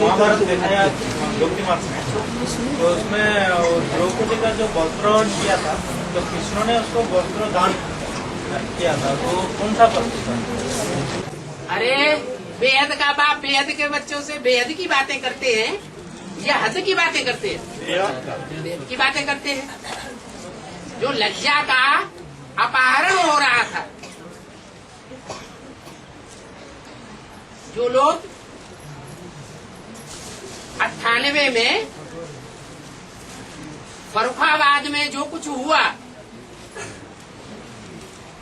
महाभारत दिखाया योगिमास में, तो उसमें द्रौपदी का जो वस्त्र किया था, तो कृष्ण ने उसको वस्त्र दान किया था, तो कौन सा वस्त्र था? अरे बेहद का बाप बेहद के बच्चों से बेहद की बातें करते हैं या हद की बातें करते हैं? बेहद की बातें करते हैं। जो लज्जा का अपहरण हो रहा था, जो लोग 98 में फर्रुखाबाद में जो कुछ हुआ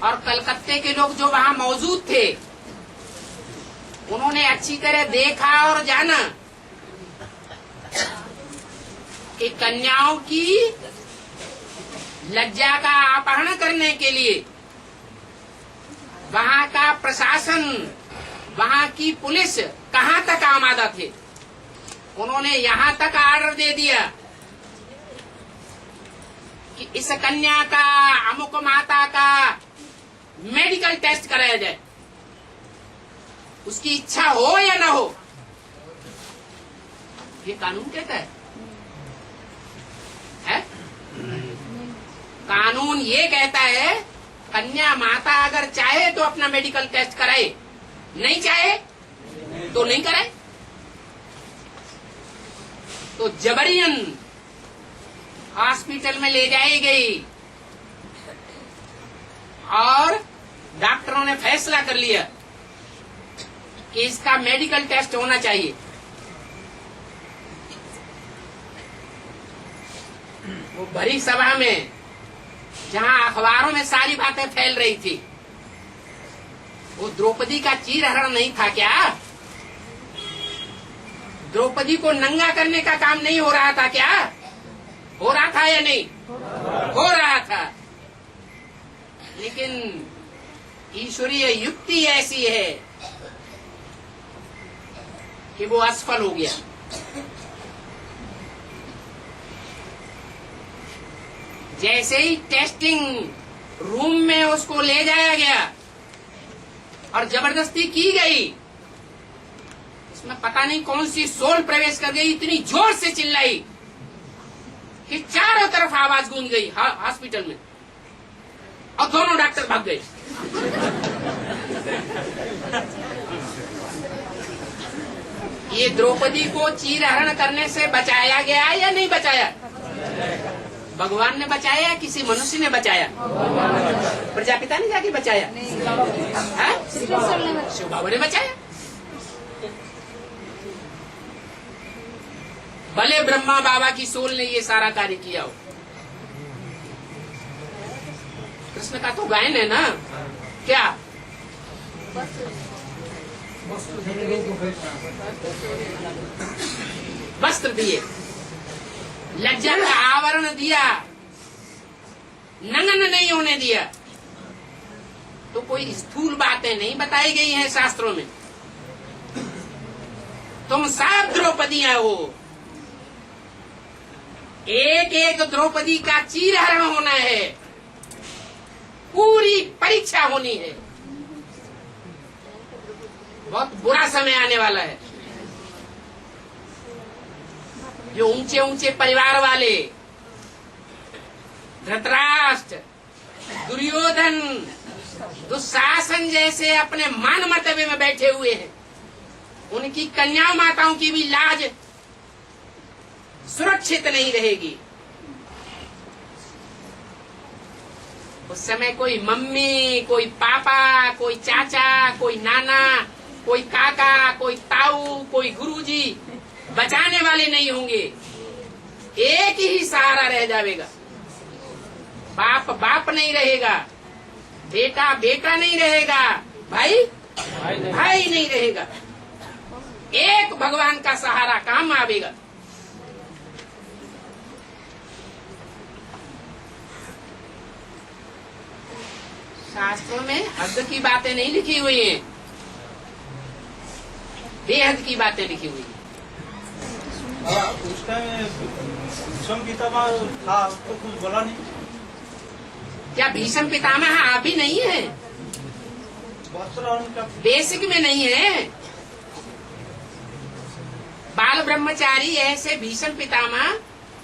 और कलकत्ते के लोग जो वहां मौजूद थे, उन्होंने अच्छी तरह देखा और जाना कि कन्याओं की लज्जा का अपहरण करने के लिए वहां का प्रशासन, वहां की पुलिस कहां तक आमादा थे। उन्होंने यहां तक आर्डर दे दिया कि इस कन्या का, अमुक माता का मेडिकल टेस्ट कराया जाए, उसकी इच्छा हो या ना हो। ये कानून कहता है? कानून ये कहता है कन्या माता अगर चाहे तो अपना मेडिकल टेस्ट कराए, नहीं चाहे तो नहीं कराए। तो जबरियन हॉस्पिटल में ले जाई गई और डॉक्टरों ने फैसला कर लिया कि इसका मेडिकल टेस्ट होना चाहिए। वो भरी सभा में, जहां अखबारों में सारी बातें फैल रही थी, वो द्रौपदी का चीरहरण नहीं था क्या? द्रौपदी को नंगा करने का काम नहीं हो रहा था क्या? हो रहा था या नहीं? हो रहा था। लेकिन ईश्वरीय युक्ति ऐसी है कि वो असफल हो गया। जैसे ही टेस्टिंग रूम में उसको ले जाया गया और जबरदस्ती की गई, उसमें पता नहीं कौन सी सोल प्रवेश कर गई, इतनी जोर से चिल्लाई कि चारों तरफ आवाज गूंज गई हॉस्पिटल में, और दोनों डॉक्टर भाग गए। ये द्रौपदी को चीरहरण करने से बचाया गया या नहीं बचाया? भगवान ने बचाया या किसी मनुष्य ने बचाया? प्रजापिता ने जाके बचाया? शिव बाबा ने बचाया। भले ब्रह्मा बाबा की सोल ने ये सारा कार्य किया हो। कृष्ण का तो गायन है ना, क्या? वस्त्र दिए, लज्जा का आवरण दिया, नंगन नहीं होने दिया। तो कोई स्थूल बातें नहीं बताई गई हैं शास्त्रों में। तुम सब द्रौपदियां हो, एक एक द्रौपदी का चीरहरण होना है, पूरी परीक्षा होनी है। बहुत बुरा समय आने वाला है। जो ऊंचे ऊंचे परिवार वाले, धृतराष्ट्र, दुर्योधन, दुशासन जैसे अपने मान मर्तबे में बैठे हुए हैं, उनकी कन्या माताओं की भी लाज सुरक्षित नहीं रहेगी। उस समय कोई मम्मी, कोई पापा, कोई चाचा, कोई नाना, कोई काका, कोई ताऊ, कोई गुरुजी बचाने वाले नहीं होंगे। एक ही सहारा रह जाएगा। बाप बाप नहीं रहेगा, बेटा बेटा नहीं रहेगा, भाई भाई नहीं रहेगा। एक भगवान का सहारा काम आवेगा। शास्त्रों में हद की बातें नहीं लिखी हुई हैं, बेहद की बातें लिखी हुई हैं। उस टाइम भीष्म पितामह था तो कुछ बोला नहीं? क्या भीष्म पितामह अभी नहीं है? वस्त्र उनका बेसिक में नहीं है। बाल ब्रह्मचारी ऐसे भीष्म पितामह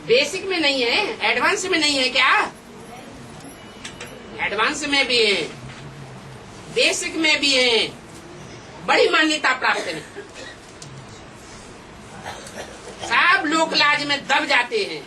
बेसिक में नहीं है, एडवांस में नहीं है क्या? एडवांस में भी है, बेसिक में भी है, बड़ी मान्यता प्राप्त है। सब लोक लाज में दब जाते हैं।